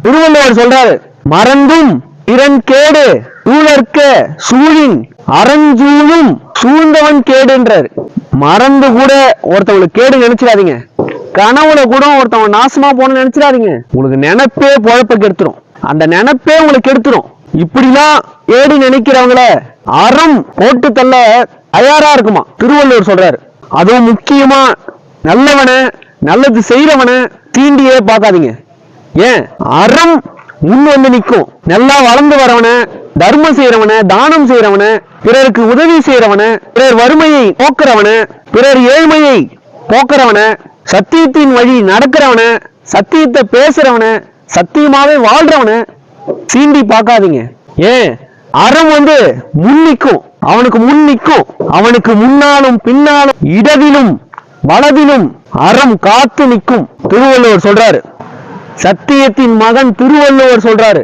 திருவள்ளுவர் சொல்றாரு, மறந்தும் கேடு சூழற்க சூழின் அறஞ்சூழும் சூழ்ந்தவன் கேடுன்றாரு. மறந்து கூட ஒருத்தவங்களுக்கு கேடு நினைச்சிடாதீங்க. கனவுல கூட ஒருத்தவங்க நாசமா போன நினைச்சிடாதீங்க. உங்களுக்கு நினைப்பே பொழப்ப கெடுத்துரும். அந்த நினைப்பே உங்களுக்கு கெடுத்துரும். இப்படிலாம் கேடு நினைக்கிறவங்கள அறம் போட்டு தள்ள தயாரா இருக்குமா திருவள்ளுவர் சொல்றாரு. அதுவும் முக்கியமா நல்லவன நல்லது செய்யறவன தீண்டியே பார்க்காதீங்க. ஏன் அறம் முன் வந்து நிற்கும். நல்லா வளர்ந்து வரவன, தர்மம் செய்யறவன, தானம் செய்யறவன, பிறருக்கு உதவி செய்யறவன, பிறர் வறுமையை போக்குறவன, பிறர் ஏழ்மையை போக்குறவன, சத்தியத்தின் வழி நடக்கிறவன, சத்தியத்தை பேசுறவன, சத்தியமாவே வாழ்றவன சீண்டி பார்க்காதீங்க. ஏன் அறம் வந்து முன்னிக்கும். அவனுக்கு முன்னிக்கும். அவனுக்கு முன்னாலும் பின்னாலும் இடவிலும் வலதிலும் அறம் காத்து நிற்கும். திருவள்ளுவர் சொல்றாரு. சத்தியத்தின் மகன் திருவள்ளுவர் சொல்றாரு.